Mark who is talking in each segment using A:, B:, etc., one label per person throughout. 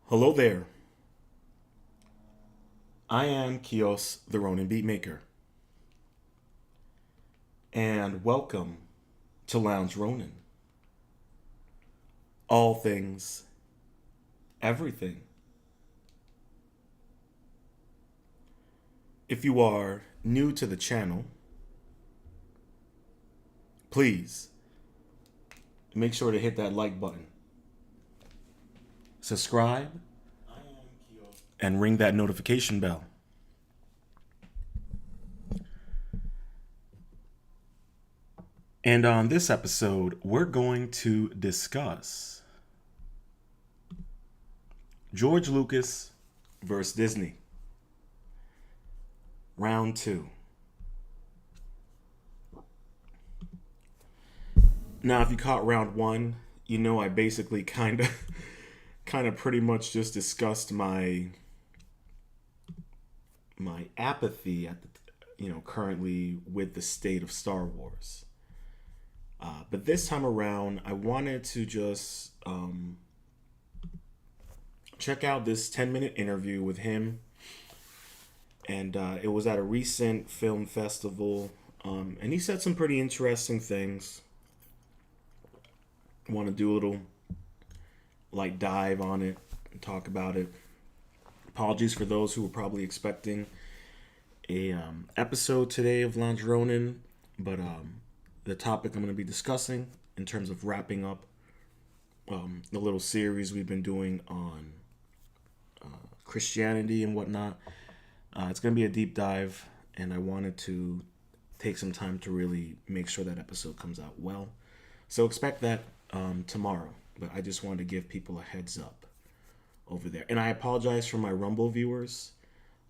A: Hello there. I am Koios, the Rōnin BeatMaker, and welcome to Lounge Rōnin. All things, everything. If you are new to the channel, please make sure to hit that like button, subscribe, and ring that notification bell. And on this episode, we're going to discuss George Lucas versus Disney. Round 2. Now, if you caught round 1, you know I basically kind of pretty much just discussed my apathy at the currently with the state of Star Wars. But this time around, I wanted to just check out this 10-minute interview with him. And it was at a recent film festival. And he said some pretty interesting things. I want to do a little dive on it and talk about it. Apologies for those who were probably expecting a episode today of Lounge Rōnin. But the topic I'm going to be discussing in terms of wrapping up the little series we've been doing on Christianity and whatnot. It's going to be a deep dive, and I wanted to take some time to really make sure that episode comes out well. So expect that tomorrow, but I just wanted to give people a heads up over there. And I apologize for my Rumble viewers.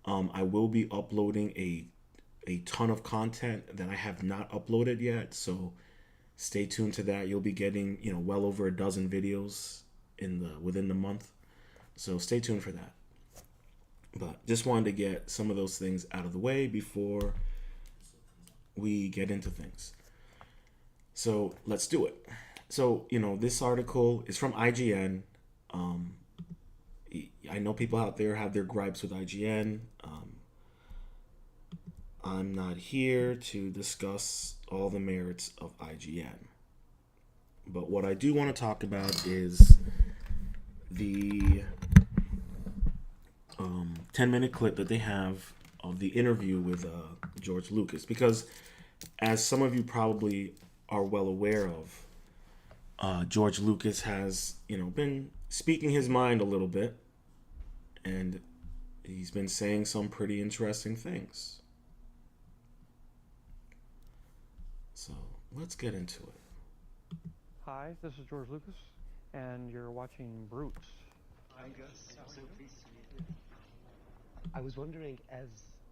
A: I will be uploading a ton of content that I have not uploaded yet, so stay tuned to that. You'll be getting well over a dozen videos within the month, so stay tuned for that. But just wanted to get some of those things out of the way before we get into things. So let's do it. So this article is from IGN. I know people out there have their gripes with IGN. I'm not here to discuss all the merits of IGN. But what I do want to talk about is the 10-minute clip that they have of the interview with George Lucas. Because as some of you probably are well aware of, George Lucas has, been speaking his mind a little bit. And he's been saying some pretty interesting things. So let's get into it.
B: Hi, this is George Lucas, and you're watching Brutes.
C: Hi Gus, I'm so pleased to meet you. I was wondering,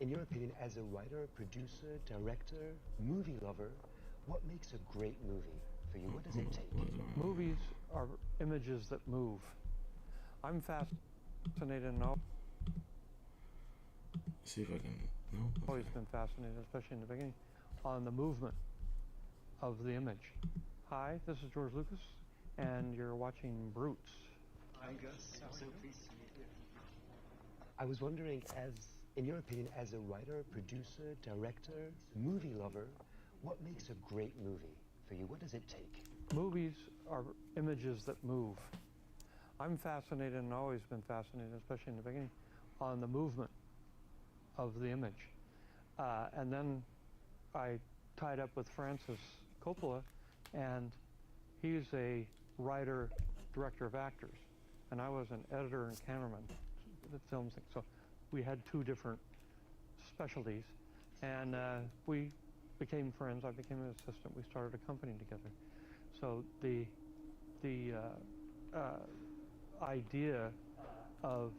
C: in your opinion, as a writer, producer, director, movie lover, what makes a great movie for you? What does it take?
B: Movies are images that move. I'm fascinated and
A: See if I can. No.
B: always been fascinated, especially in the beginning, on the movement of the image. Hi, this is George Lucas, and you're watching Brutes.
C: Hi Gus, I'm so pleased to meet you. I was wondering, in your opinion, as a writer, producer, director, movie lover, what makes a great movie for you? What does it take?
B: Movies are images that move. I'm fascinated and always been fascinated, especially in the beginning, on the movement of the image. And then I tied up with Francis Coppola, and he's a writer, director of actors, and I was an editor and cameraman, the film thing. So we had two different specialties, and we became friends. I became an assistant. We started a company together. So the idea of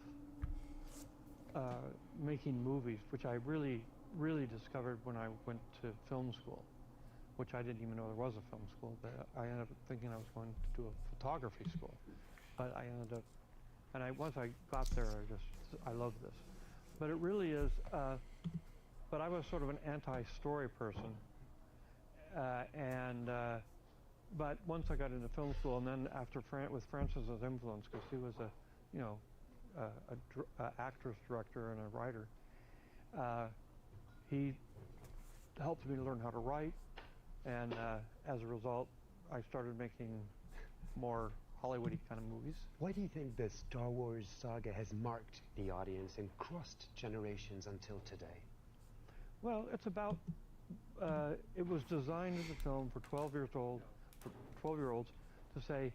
B: making movies, which I really discovered when I went to film school, which I didn't even know there was a film school, but I ended up thinking I was going to do a photography school. But I ended up, and once I got there, I loved this. But it really is, but I was sort of an anti-story person. But once I got into film school, and then after with Francis's influence, because he was a actress, director, and a writer. He helped me learn how to write, and as a result, I started making more Hollywoody kind of movies.
C: Why do you think the Star Wars saga has marked the audience and crossed generations until today?
B: Well, it's about, it was designed as a film for 12-year-olds to say,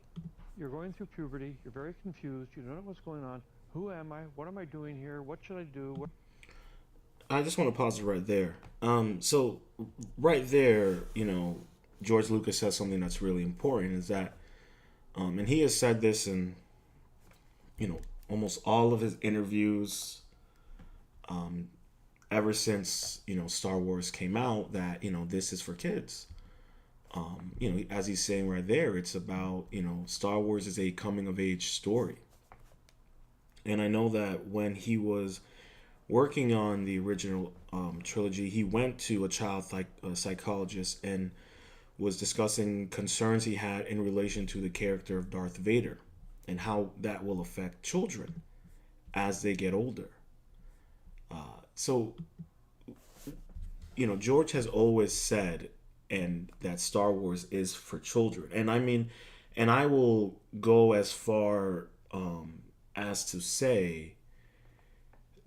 B: you're going through puberty, you're very confused, you don't know what's going on, who am I, what am I doing here, what should I do?
A: I just want to pause it right there. So right there, George Lucas says something that's really important, is that, and he has said this in, almost all of his interviews, ever since, Star Wars came out, that, this is for kids. As he's saying right there, it's about, Star Wars is a coming of age story. And I know that when he was working on the original trilogy, he went to a child psychologist and was discussing concerns he had in relation to the character of Darth Vader and how that will affect children as they get older. So, George has always said that Star Wars is for children. And I mean, and I will go as far as to say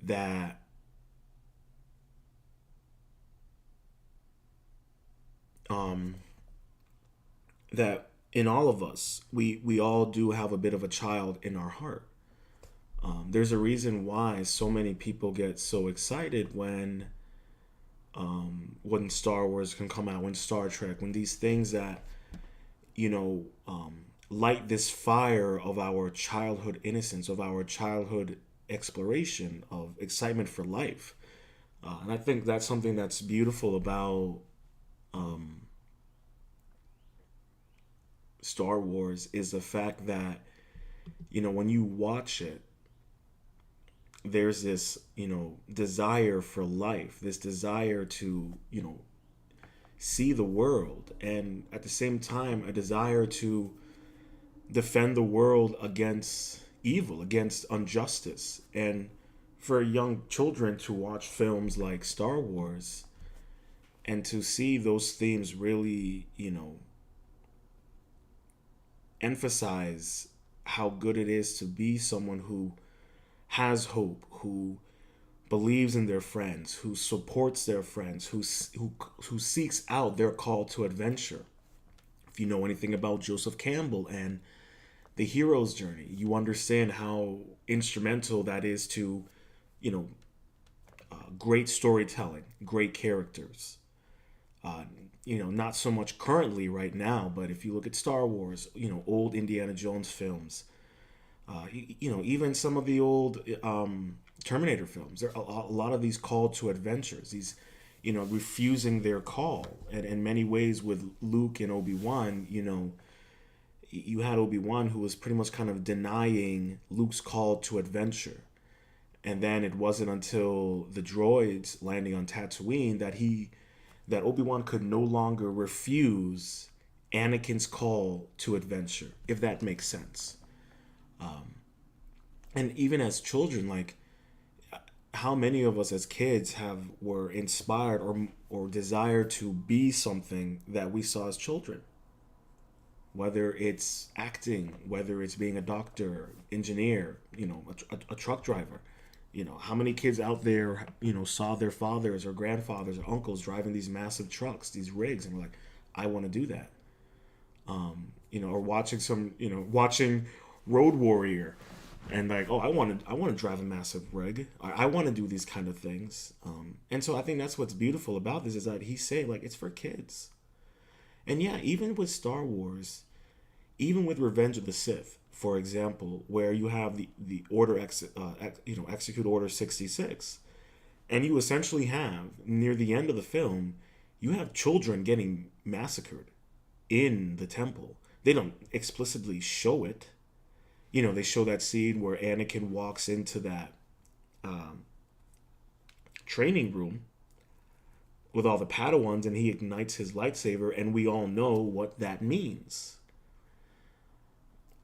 A: that that in all of us, we all do have a bit of a child in our heart. There's a reason why so many people get so excited when Star Wars can come out, when Star Trek, when these things that, light this fire of our childhood innocence, of our childhood exploration, of excitement for life. And I think that's something that's beautiful about Star Wars, is the fact that, when you watch it, there's this, desire for life, this desire to, see the world, and at the same time, a desire to defend the world against evil, against injustice. And for young children to watch films like Star Wars and to see those themes really, emphasize how good it is to be someone who has hope, who believes in their friends, who supports their friends, who seeks out their call to adventure. If you know anything about Joseph Campbell and the hero's journey, you understand how instrumental that is to, great storytelling, great characters. Not so much currently right now, but if you look at Star Wars, old Indiana Jones films, even some of the old Terminator films, there are a lot of these call to adventures, these, refusing their call. And in many ways with Luke and Obi-Wan, you had Obi-Wan who was pretty much kind of denying Luke's call to adventure. And then it wasn't until the droids landing on Tatooine that Obi-Wan could no longer refuse Anakin's call to adventure, if that makes sense. And even as children, like, how many of us as kids were inspired or desired to be something that we saw as children? Whether it's acting, whether it's being a doctor, engineer, a truck driver. How many kids out there, saw their fathers or grandfathers or uncles driving these massive trucks, these rigs, and were like, I want to do that. Or watching Road Warrior, and like, oh, I want to drive a massive rig. I want to do these kind of things. And so I think that's what's beautiful about this, is that he's saying, like, it's for kids. And yeah, even with Star Wars, even with Revenge of the Sith, for example, where you have the order, execute Order 66, and you essentially have, near the end of the film, you have children getting massacred in the temple. They don't explicitly show it. They show that scene where Anakin walks into that training room with all the Padawans, and he ignites his lightsaber, and we all know what that means.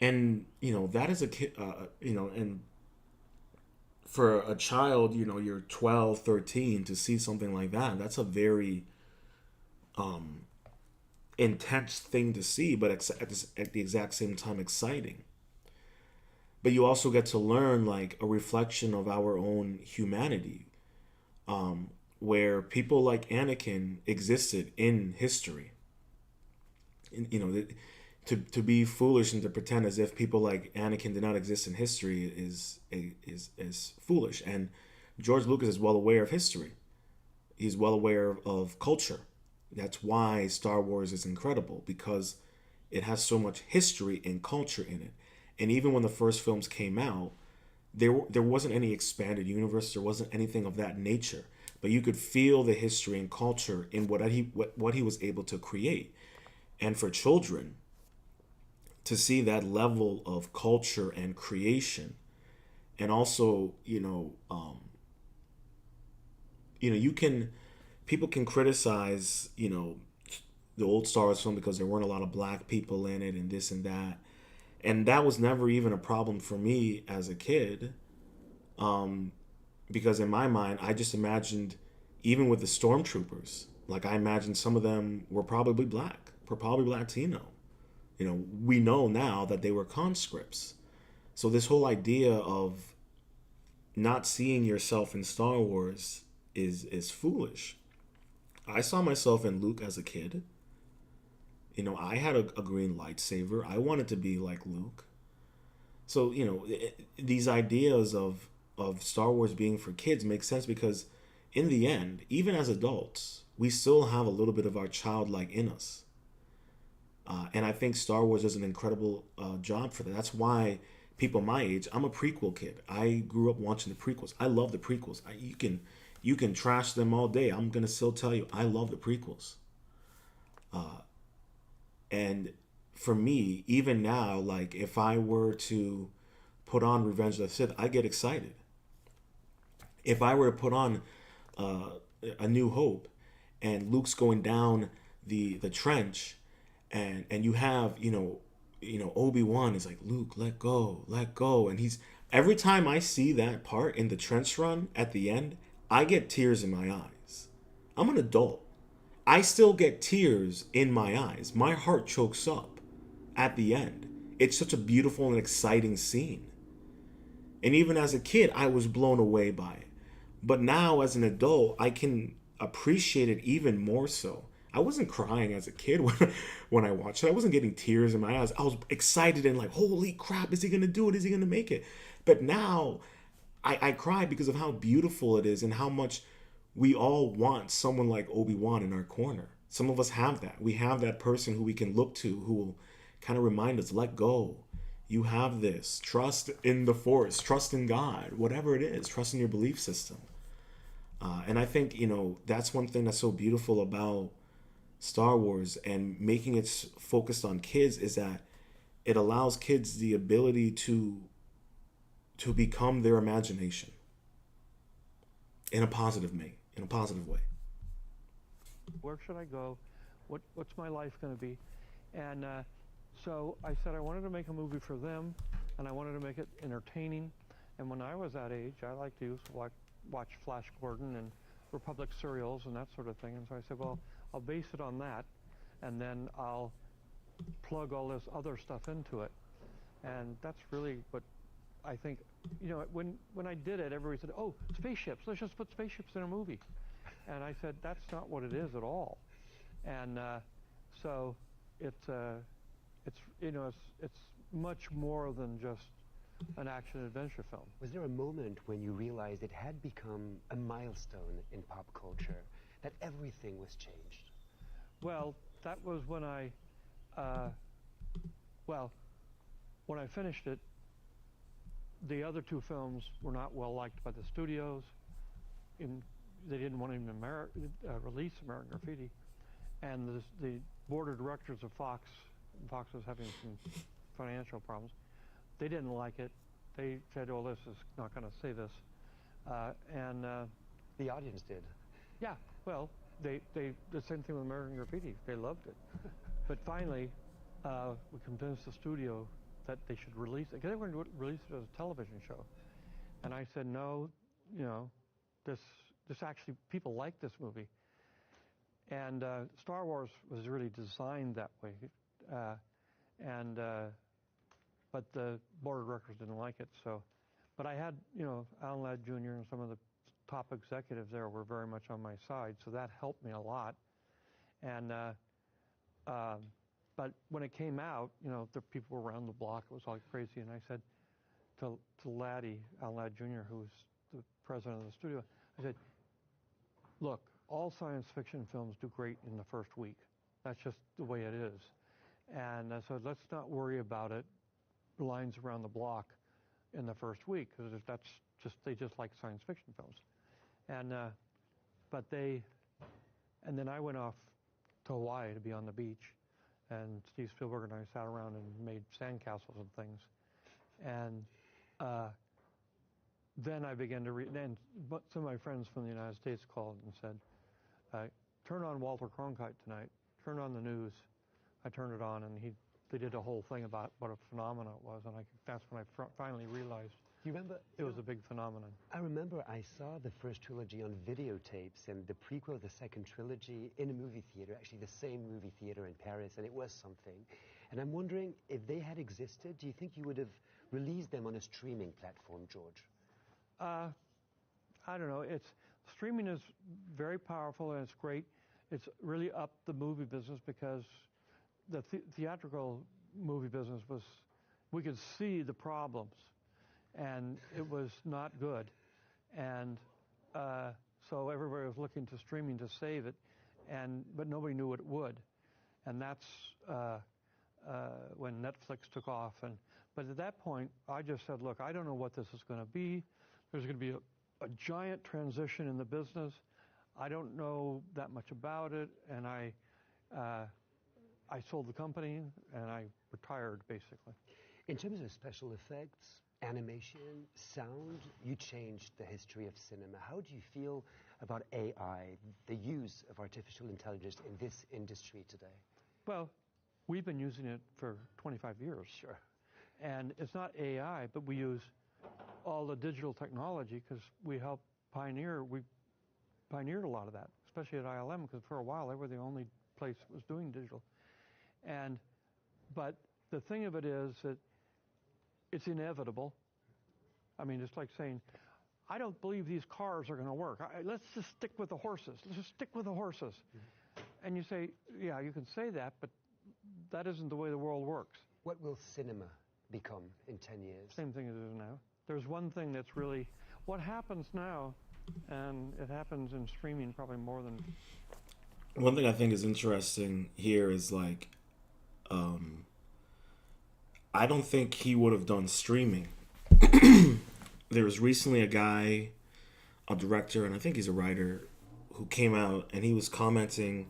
A: And that is a kid, and for a child, you know, you're 12, 13, to see something like that, that's a very intense thing to see, but at the exact same time exciting. But you also get to learn like a reflection of our own humanity, where people like Anakin existed in history. And, you know, to be foolish and to pretend as if people like Anakin did not exist in history is foolish. And George Lucas is well aware of history. He's well aware of culture. That's why Star Wars is incredible, because it has so much history and culture in it. And even when the first films came out, there wasn't any expanded universe. There wasn't anything of that nature. But you could feel the history and culture in what he was able to create. And for children to see that level of culture and creation, and also, you can, people can criticize, the old Star Wars film because there weren't a lot of black people in it and this and that. And that was never even a problem for me as a kid. Because in my mind, I just imagined, even with the stormtroopers, like I imagined some of them were probably black, were probably Latino. We know now that they were conscripts. So this whole idea of not seeing yourself in Star Wars is foolish. I saw myself in Luke as a kid. I had a green lightsaber. I wanted to be like Luke. So, these ideas of Star Wars being for kids make sense because in the end, even as adults, we still have a little bit of our childlike in us. And I think Star Wars does an incredible job for that. That's why people my age, I'm a prequel kid. I grew up watching the prequels. I love the prequels. You can trash them all day. I'm going to still tell you, I love the prequels. And for me, even now, like if I were to put on Revenge of the Sith, I get excited. If I were to put on A New Hope and Luke's going down the trench, and you have Obi-Wan is like, Luke, let go, and he's, every time I see that part in the trench run at the end, I get tears in my eyes. I'm an adult. I still get tears in my eyes. My heart chokes up at the end. It's such a beautiful and exciting scene. And even as a kid, I was blown away by it. But now as an adult, I can appreciate it even more so. I wasn't crying as a kid when I watched it. I wasn't getting tears in my eyes. I was excited and like, holy crap, is he going to do it? Is he going to make it? But now I cry because of how beautiful it is and how much we all want someone like Obi-Wan in our corner. Some of us have that. We have that person who we can look to who will kind of remind us, let go. You have this. Trust in the Force. Trust in God. Whatever it is. Trust in your belief system. And I think, that's one thing that's so beautiful about Star Wars and making it focused on kids is that it allows kids the ability to become their imagination in a positive way.
B: Where should I go? What's my life going to be? And so I said I wanted to make a movie for them, and I wanted to make it entertaining. And when I was that age, I liked to watch Flash Gordon and Republic serials and that sort of thing. And so I said, well, I'll base it on that, and then I'll plug all this other stuff into it. And that's really what I think, when I did it, everybody said, oh, spaceships, let's just put spaceships in a movie. And I said, that's not what it is at all. And so it's much more than just an action-adventure film.
C: Was there a moment when you realized it had become a milestone in pop culture, that everything was changed?
B: Well, that was when when I finished it, the other two films were not well liked by the studios. They didn't want to even release American Graffiti. And the board of directors of Fox was having some financial problems. They didn't like it. They said, oh, this is not going to save us.
C: The audience did.
B: Yeah, well, the same thing with American Graffiti. They loved it. But finally, we convinced the studio that they should release it, because they were going to release it as a television show. And I said, no, you know, this actually, people like this movie. And Star Wars was really designed that way. But the board of directors didn't like it. So, but I had, you know, Alan Ladd Jr. and some of the top executives there were very much on my side. So that helped me a lot. And, but when it came out, you know, the people were around the block. It was all crazy. And I said to Laddie, Alan Ladd Jr., who was the president of the studio, I said, look, all science fiction films do great in the first week. That's just the way it is. And so let's not worry about it, lines around the block in the first week, because that's just, they just like science fiction films. And, and then I went off to Hawaii to be on the beach, and Steve Spielberg and I sat around and made sandcastles and things. And then I began to read, and some of my friends from the United States called and said, turn on Walter Cronkite tonight, turn on the news. I turned it on, and they did a whole thing about what a phenomenon it was, and that's when I finally realized
C: you remember,
B: it was a big phenomenon.
C: I remember I saw the first trilogy on videotapes and the prequel of the second trilogy in a movie theater, actually the same movie theater in Paris, and it was something. And I'm wondering, if they had existed, do you think you would have released them on a streaming platform, George?
B: I don't know. Streaming is very powerful, and it's great. It's really upped the movie business, because the theatrical movie business we could see the problems, and it was not good. And so everybody was looking to streaming to save it, but nobody knew it would. And that's when Netflix took off. But at that point, I just said, look, I don't know what this is going to be. There's going to be a giant transition in the business. I don't know that much about it, and I sold the company, and I retired, basically.
C: In terms of special effects, animation, sound, you changed the history of cinema. How do you feel about AI, the use of artificial intelligence in this industry today?
B: Well, we've been using it for 25 years.
C: Sure.
B: And it's not AI, but we use all the digital technology, because we pioneered a lot of that, especially at ILM, because for a while they were the only place that was doing digital. But the thing of it is that it's inevitable. I mean, it's like saying, I don't believe these cars are going to work. Let's just stick with the horses. Let's just stick with the horses. Mm-hmm. And you say, yeah, you can say that, but that isn't the way the world works.
C: What will cinema become in 10 years?
B: Same thing as it is now. There's one thing that's really, what happens now, and it happens in streaming probably more than...
A: One thing I think is interesting here is, like, I don't think he would have done streaming. There was recently a guy, a director, and I think he's a writer, who came out and he was commenting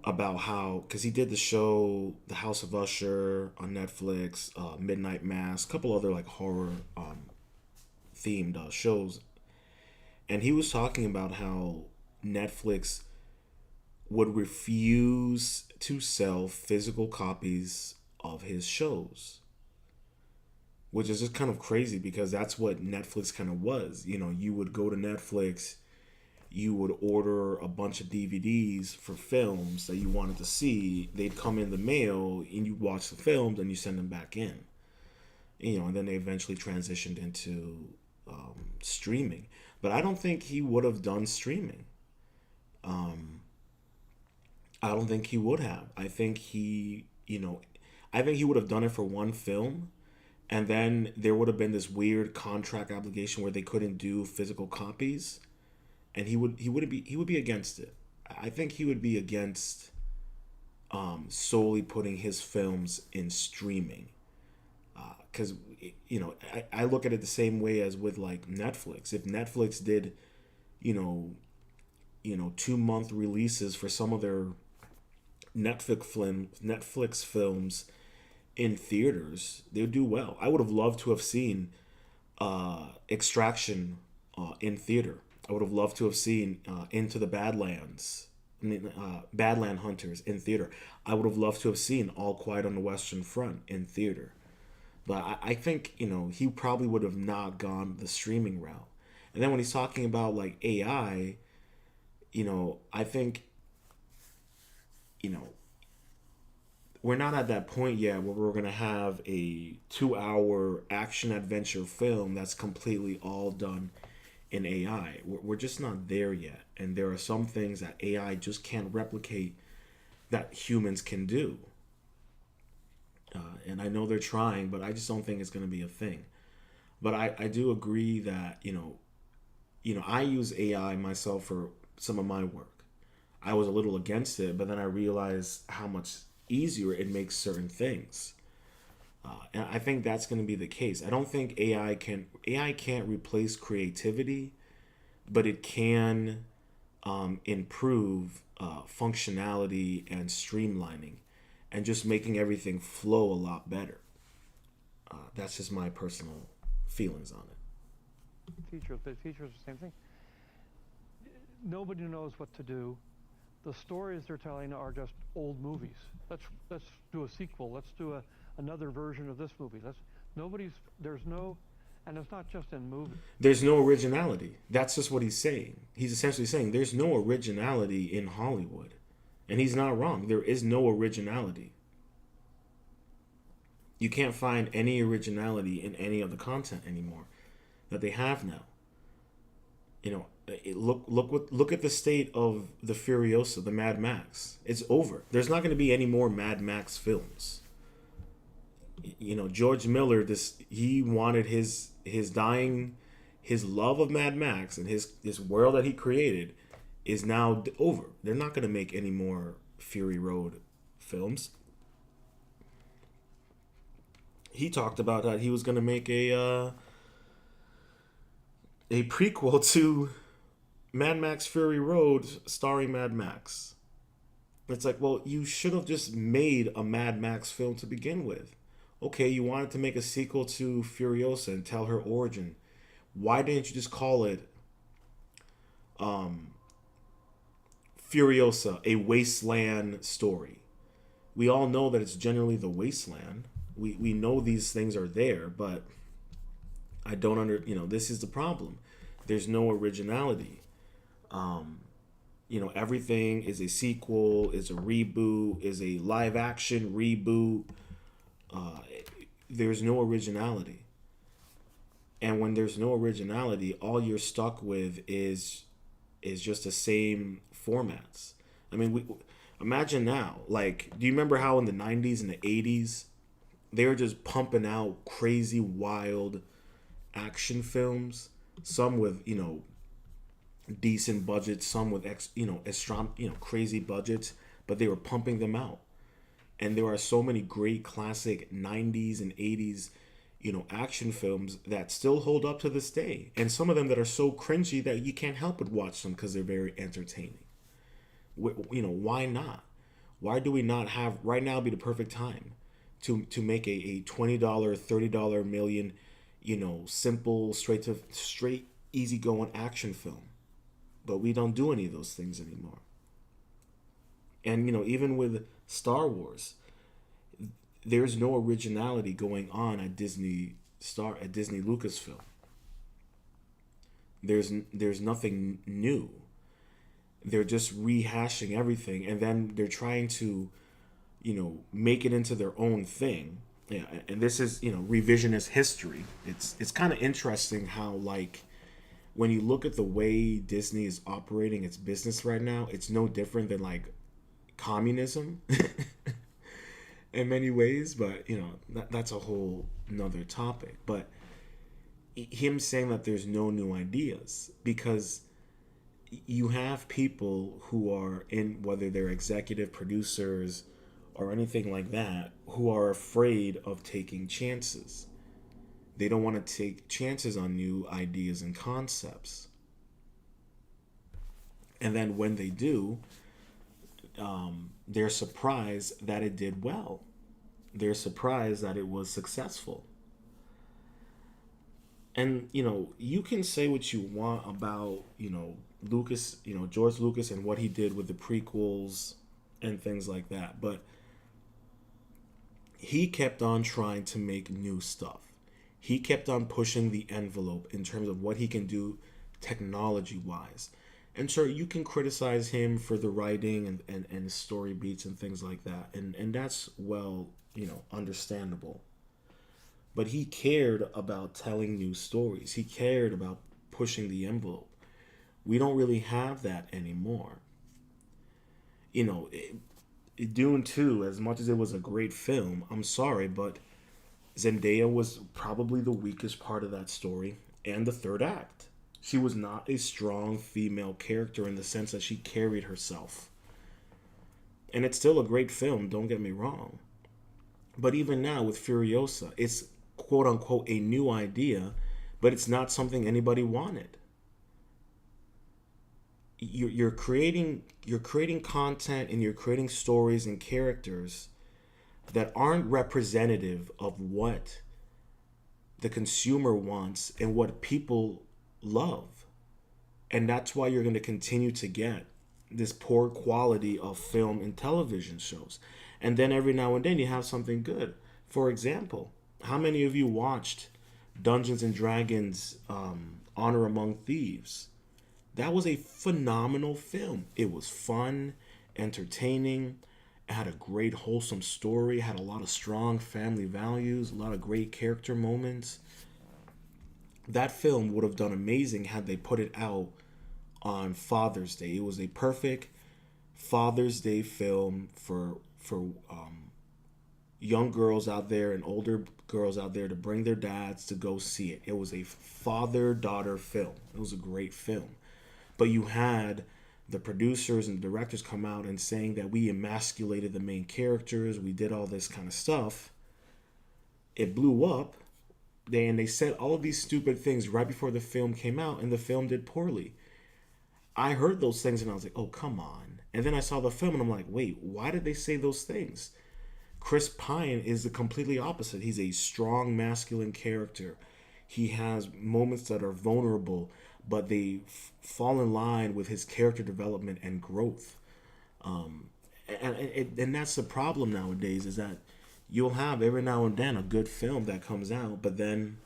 A: about how, because he did the show The House of Usher on Netflix, Midnight Mass, a couple other like horror themed shows, and he was talking about how Netflix would refuse to sell physical copies of his shows, which is just kind of crazy, because that's what Netflix kind of was. You know, you would go to Netflix, you would order a bunch of DVDs for films that you wanted to see. They'd come in the mail, and you watch the films, and you send them back in. You know, and then they eventually transitioned into streaming. But I don't think he would have done streaming. I don't think he would have. I think he would have done it for one film, and then there would have been this weird contract obligation where they couldn't do physical copies, and he would be against it. I think he would be against solely putting his films in streaming, because I look at it the same way as with like Netflix. If Netflix did 2-month releases for some of their Netflix films in theaters, they would do well. I would have loved to have seen Extraction in theater. I would have loved to have seen Into the Badlands, Badland Hunters in theater. I would have loved to have seen All Quiet on the Western Front in theater. But I think, he probably would have not gone the streaming route. And then when he's talking about like AI, I think, you know, we're not at that point yet where we're going to have a 2 hour action adventure film that's completely all done in AI. We're just not there yet. And there are some things that AI just can't replicate that humans can do. And I know they're trying, but I just don't think it's going to be a thing. But I do agree that, I use AI myself for some of my work. I was a little against it, but then I realized how much easier it makes certain things. And I think that's going to be the case. I don't think AI can't replace creativity, but it can improve functionality and streamlining, and just making everything flow a lot better. That's just my personal feelings on it.
B: Teachers, the same thing. Nobody knows what to do. The stories they're telling are just old movies. Let's do a sequel. Let's do another version of this movie. There's no, and it's not just in movies.
A: There's no originality. That's just what he's saying. He's essentially saying there's no originality in Hollywood. And he's not wrong. There is no originality. You can't find any originality in any of the content anymore that they have now. Look at the state of the Furiosa, the Mad Max. It's over. There's not going to be any more Mad Max films. George Miller, he wanted his love of Mad Max and his world that he created is now over. They're not going to make any more Fury Road films. He talked about that he was going to make a prequel to Mad Max Fury Road starring Mad Max. It's like, well, you should have just made a Mad Max film to begin with. Okay, you wanted to make a sequel to Furiosa and tell her origin. Why didn't you just call it Furiosa, a wasteland story? We all know that it's generally the wasteland. We know these things are there, but I don't this is the problem. There's no originality. Everything is a sequel, is a reboot, is a live action reboot. There's no originality. And when there's no originality, all you're stuck with is just the same formats. I mean, imagine now, like, do you remember how in the 90s and the 80s, they were just pumping out crazy, wild action films, some with, decent budgets, some with crazy budgets, but they were pumping them out. And there are so many great classic 90s and 80s, action films that still hold up to this day. And some of them that are so cringy that you can't help but watch them because they're very entertaining. Why not? Why do we not have right now be the perfect time to make a $20, $30 million, simple, straight, easygoing action film? But we don't do any of those things anymore. And, even with Star Wars, there's no originality going on at Disney Lucasfilm. There's nothing new. They're just rehashing everything, and then they're trying to, make it into their own thing. Yeah, and this is, revisionist history. It's kind of interesting how, like, when you look at the way Disney is operating its business right now, it's no different than like communism in many ways, but that's a whole another topic. But him saying that there's no new ideas, because you have people who are in, whether they're executive producers or anything like that, who are afraid of taking chances. They don't want to take chances on new ideas and concepts. And then when they do, they're surprised that it did well. They're surprised that it was successful. And, you can say what you want about, Lucas, George Lucas and what he did with the prequels and things like that. But he kept on trying to make new stuff. He kept on pushing the envelope in terms of what he can do technology wise. And sure, you can criticize him for the writing and story beats and things like that. And that's, well, understandable. But he cared about telling new stories. He cared about pushing the envelope. We don't really have that anymore. Dune 2, as much as it was a great film, I'm sorry, but Zendaya was probably the weakest part of that story and the third act. She was not a strong female character in the sense that she carried herself. And it's still a great film, don't get me wrong. But even now with Furiosa, it's quote unquote a new idea, but it's not something anybody wanted. You're creating content and you're creating stories and characters that aren't representative of what the consumer wants and what people love. And that's why you're going to continue to get this poor quality of film and television shows. And then every now and then you have something good. For example, how many of you watched Dungeons and Dragons Honor Among Thieves? That was a phenomenal film. It was fun, entertaining. It had a great wholesome story, had a lot of strong family values, a lot of great character moments. That film would have done amazing had they put it out on Father's Day. It was a perfect Father's Day film for young girls out there and older girls out there to bring their dads to go see it. It was a father-daughter film. It was a great film. But you had the producers and directors come out and saying that we emasculated the main characters, we did all this kind of stuff. It blew up. They said all of these stupid things right before the film came out, and the film did poorly. I heard those things and I was like, oh, come on. And then I saw the film and I'm like, wait, why did they say those things? Chris Pine is the completely opposite. He's a strong masculine character. He has moments that are vulnerable, but they fall in line with his character development and growth. And that's the problem nowadays, is that you'll have every now and then a good film that comes out, but then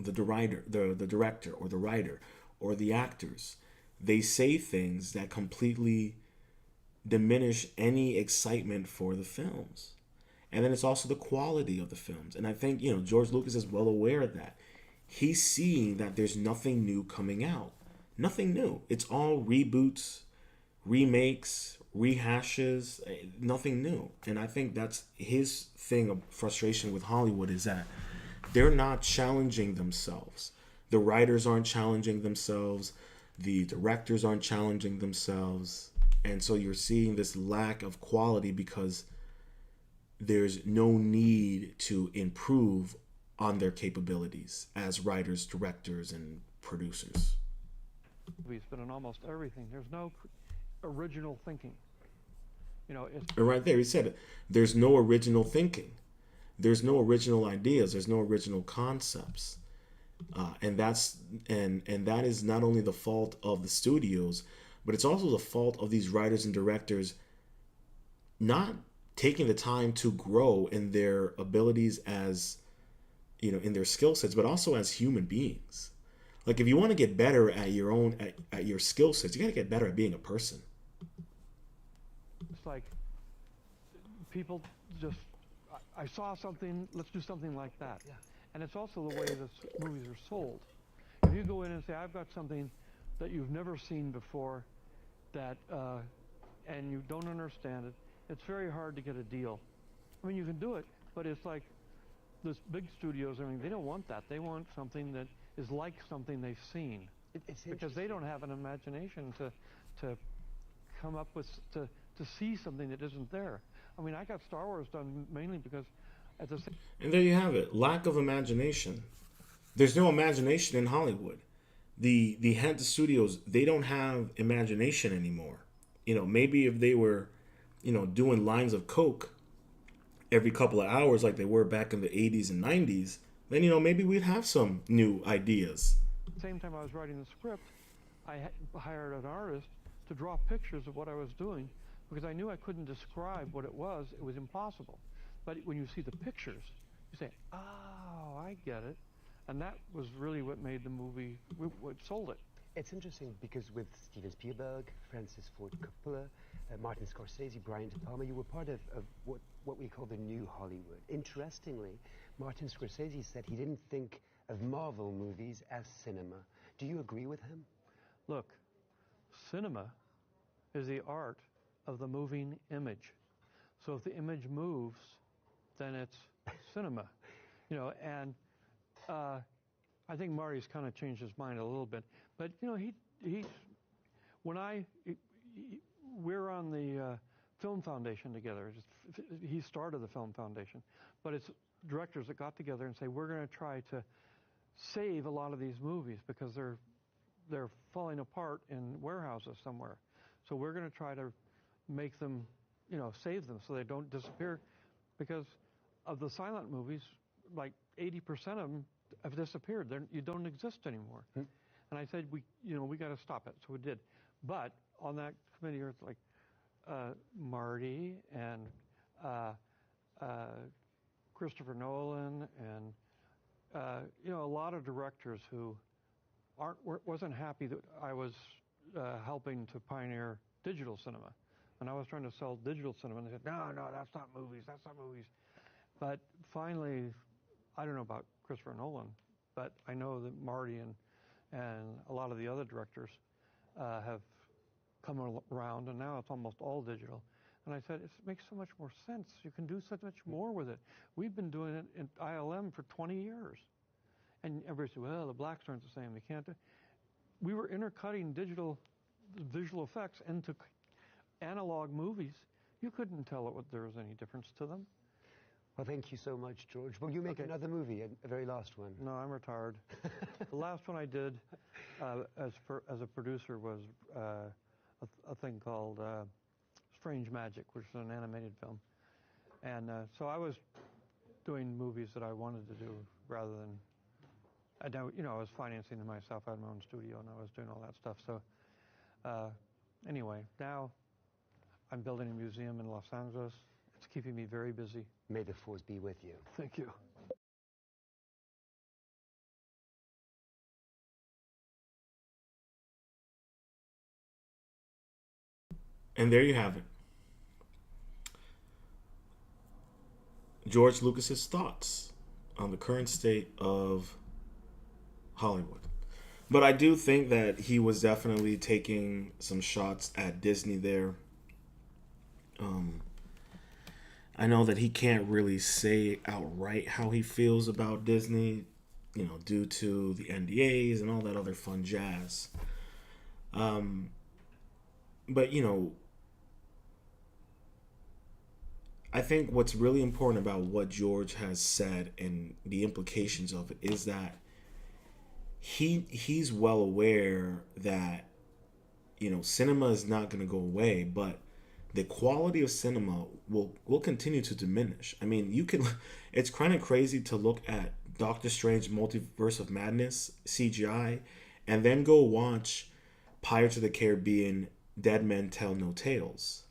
A: the director or the writer or the actors, they say things that completely diminish any excitement for the films. And then it's also the quality of the films. And I think, George Lucas is well aware of that. He's seeing that there's nothing new coming out. Nothing new. It's all reboots, remakes, rehashes, nothing new. And I think that's his thing of frustration with Hollywood, is that they're not challenging themselves. The writers aren't challenging themselves. The directors aren't challenging themselves. And so you're seeing this lack of quality because there's no need to improve on their capabilities as writers, directors, and producers.
B: Movies, but in almost everything, there's no original thinking. It's
A: And right there, he said it. There's no original thinking. There's no original ideas. There's no original concepts. And that is not only the fault of the studios, but it's also the fault of these writers and directors not taking the time to grow in their abilities as, in their skill sets, but also as human beings. Like, if you want to get better at at your skill sets, you got to get better at being a person.
B: like people just, I saw something, let's do something like that.
C: Yeah.
B: And it's also the way that movies are sold. If you go in and say, I've got something that you've never seen before, that and you don't understand it, it's very hard to get a deal. I mean, you can do it, but it's like this big studios, they don't want that. They want something that is like something they've seen.
C: It's
B: because they don't have an imagination to come up with, to see something that isn't there. I mean, I got Star Wars done mainly because at the same...
A: And there you have it. Lack of imagination. There's no imagination in Hollywood. The heads of studios, they don't have imagination anymore. Maybe if they were, doing lines of coke every couple of hours like they were back in the 80s and 90s, then, maybe we'd have some new ideas.
B: At the same time I was writing the script, I hired an artist to draw pictures of what I was doing because I knew I couldn't describe what it was. It was impossible. But when you see the pictures, you say, oh, I get it. And that was really what made the movie, what sold it.
C: It's interesting because with Steven Spielberg, Francis Ford Coppola, Martin Scorsese, Brian De Palma, you were part of what we call the new Hollywood. Interestingly, Martin Scorsese said he didn't think of Marvel movies as cinema. Do you agree with him?
B: Look, cinema is the art of the moving image. So if the image moves, then it's cinema. You know, and I think Marty's kind of changed his mind a little bit. But, you know, we're on the Film Foundation together. He started the Film Foundation. But it's directors that got together and say, we're going to try to save a lot of these movies because they're falling apart in warehouses somewhere. So we're going to try to make them, you know, save them so they don't disappear, because of the silent movies, like 80% of them have disappeared. You don't exist anymore. And I said, we got to stop it. So we did. But on that committee, it's like Marty and Christopher Nolan and you know, a lot of directors who wasn't happy that I was helping to pioneer digital cinema. And I was trying to sell digital cinema, and they said, no, that's not movies, that's not movies. But finally, I don't know about Christopher Nolan, but I know that Marty and a lot of the other directors have come around, and now it's almost all digital. And I said, it makes so much more sense. You can do so much more with it. We've been doing it in ILM for 20 years. And everybody said, well, the blacks aren't the same. They can't do. We were intercutting digital visual effects into analog movies. You couldn't tell there was any difference to them.
C: Well, thank you so much, George. Will you make another movie, a very last one?
B: No, I'm retired. The last one I did as a producer was a thing called Strange Magic, which is an animated film. And so I was doing movies that I wanted to do rather than, I was financing them myself. I had my own studio, and I was doing all that stuff. So anyway, now I'm building a museum in Los Angeles. It's keeping me very busy.
C: May the force be with you.
B: Thank you.
A: And there you have it. George Lucas's thoughts on the current state of Hollywood. But I do think that he was definitely taking some shots at Disney there. I know that he can't really say outright how he feels about Disney, due to the NDAs and all that other fun jazz. But, I think what's really important about what George has said and the implications of it is that he's well aware that, cinema is not going to go away, but the quality of cinema will continue to diminish. I mean, it's kind of crazy to look at Doctor Strange Multiverse of Madness, CGI, and then go watch Pirates of the Caribbean, Dead Men Tell No Tales.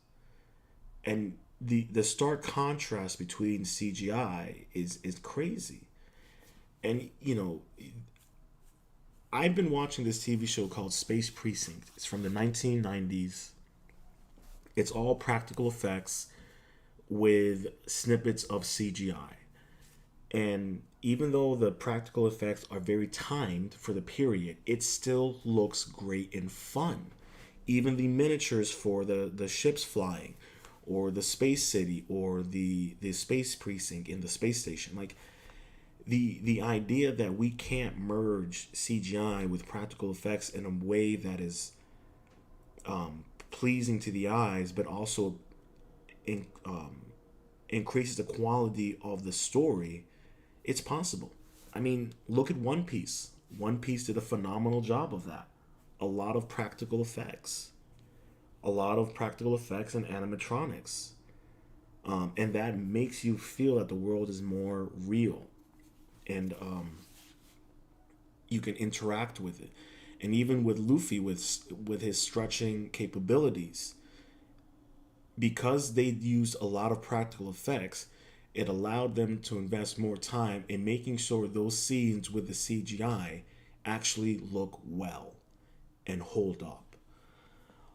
A: And the stark contrast between CGI is crazy. And, I've been watching this TV show called Space Precinct. It's from the 1990s. It's all practical effects with snippets of CGI. And even though the practical effects are very timed for the period, it still looks great and fun. Even the miniatures for the ships flying, or the space city, or the space precinct in the space station. Like, the idea that we can't merge CGI with practical effects in a way that is pleasing to the eyes, but also increases the quality of the story, it's possible. I mean, look at One Piece. One Piece did a phenomenal job of that. A lot of practical effects. A lot of practical effects and animatronics. And that makes you feel that the world is more real. And you can interact with it. And even with Luffy, with his stretching capabilities, because they used a lot of practical effects, it allowed them to invest more time in making sure those scenes with the CGI actually look well and hold up.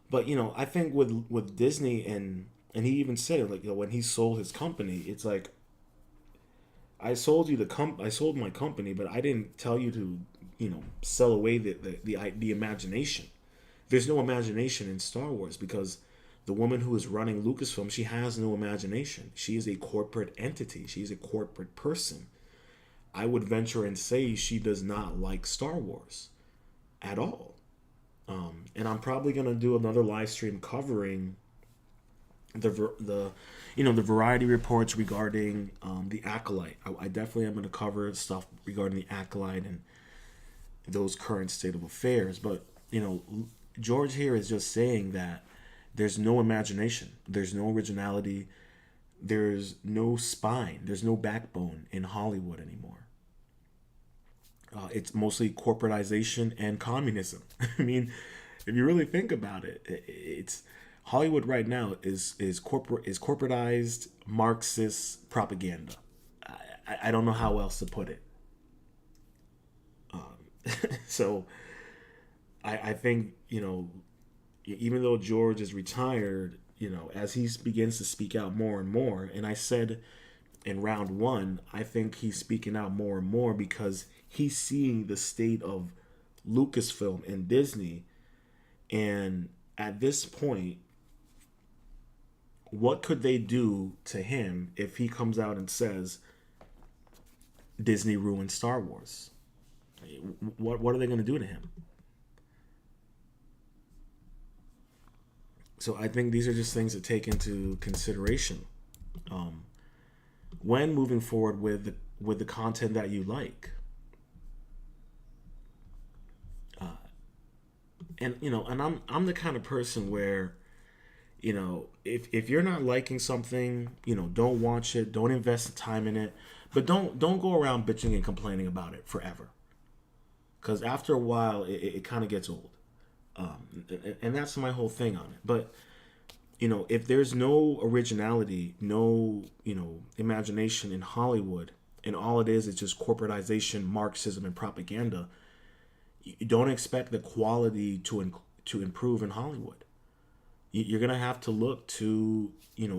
A: But I think with Disney, and he even said it, like, when he sold his company, it's like, I sold my company, but I didn't tell you to sell away the imagination. There's no imagination in Star Wars because the woman who is running Lucasfilm, she has no imagination. She is a corporate entity. She's a corporate person. I would venture and say she does not like Star Wars at all. And I'm probably gonna do another live stream covering the variety reports regarding the Acolyte. I definitely am going to cover stuff regarding the Acolyte and those current state of affairs. But George here is just saying that there's no imagination, there's no originality, there's no spine, there's no backbone in Hollywood anymore. It's mostly corporatization and communism. I mean, if you really think about it, it's Hollywood right now is corporatized Marxist propaganda. I don't know how else to put it. So I think even though George is retired, as he begins to speak out more and more, and I said in round one, I think he's speaking out more and more because he's seeing the state of Lucasfilm and Disney, and at this point, what could they do to him if he comes out and says Disney ruined Star Wars? What are they going to do to him? So I think these are just things to take into consideration when moving forward with the content that you like. And I'm the kind of person where if you're not liking something, don't watch it, don't invest the time in it, but don't go around bitching and complaining about it forever, because after a while it kind of gets old. And that's my whole thing on it. But if there's no originality, no imagination in Hollywood, and all it is just corporatization, Marxism, and propaganda, you don't expect the quality to improve in Hollywood. You're gonna have to look to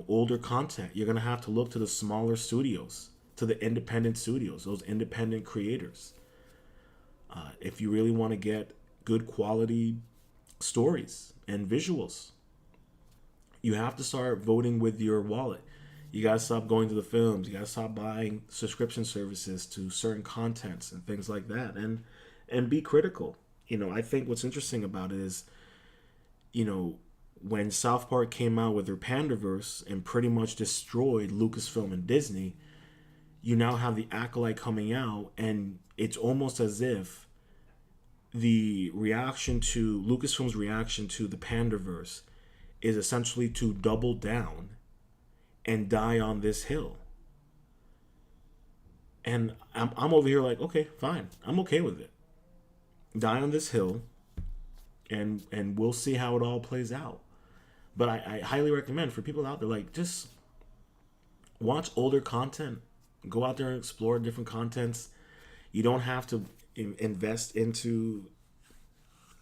A: older content. You're gonna have to look to the smaller studios, to the independent studios, those independent creators. If you really want to get good quality stories and visuals, you have to start voting with your wallet. You gotta stop going to the films. You gotta stop buying subscription services to certain contents and things like that, and be critical. I think what's interesting about it is, when South Park came out with their Pandaverse and pretty much destroyed Lucasfilm and Disney, you now have the Acolyte coming out, and it's almost as if the reaction to Lucasfilm's reaction to the Pandaverse is essentially to double down and die on this hill. And I'm over here like, okay, fine, I'm okay with it. Die on this hill, and we'll see how it all plays out. But I highly recommend for people out there, like, just watch older content. Go out there and explore different contents. You don't have to invest into,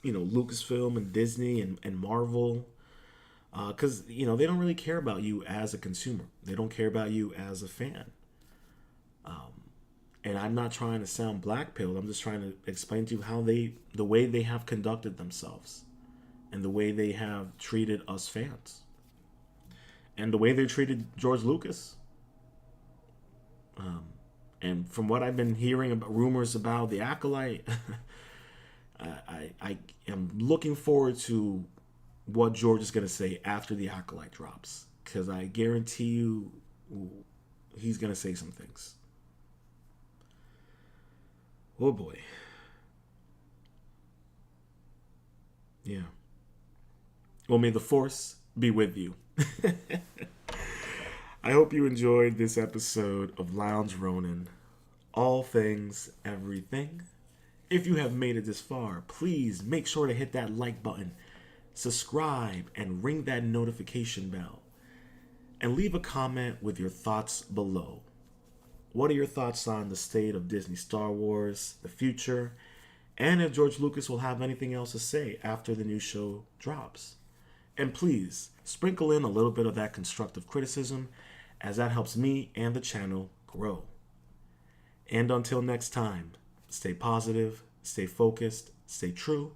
A: Lucasfilm and Disney and Marvel, because they don't really care about you as a consumer. They don't care about you as a fan. And I'm not trying to sound black-pilled. I'm just trying to explain to you the way they have conducted themselves, and the way they have treated us fans, and the way they treated George Lucas. And from what I've been hearing about rumors about the Acolyte, I am looking forward to what George is going to say after the Acolyte drops, because I guarantee you he's going to say some things. Oh boy. Yeah. Well, may the Force be with you. I hope you enjoyed this episode of Lounge Rōnin. All things, everything. If you have made it this far, please make sure to hit that like button, subscribe, and ring that notification bell. And leave a comment with your thoughts below. what are your thoughts on the state of Disney Star Wars, the future, and if George Lucas will have anything else to say after the new show drops? And please, sprinkle in a little bit of that constructive criticism, as that helps me and the channel grow. And until next time, stay positive, stay focused, stay true,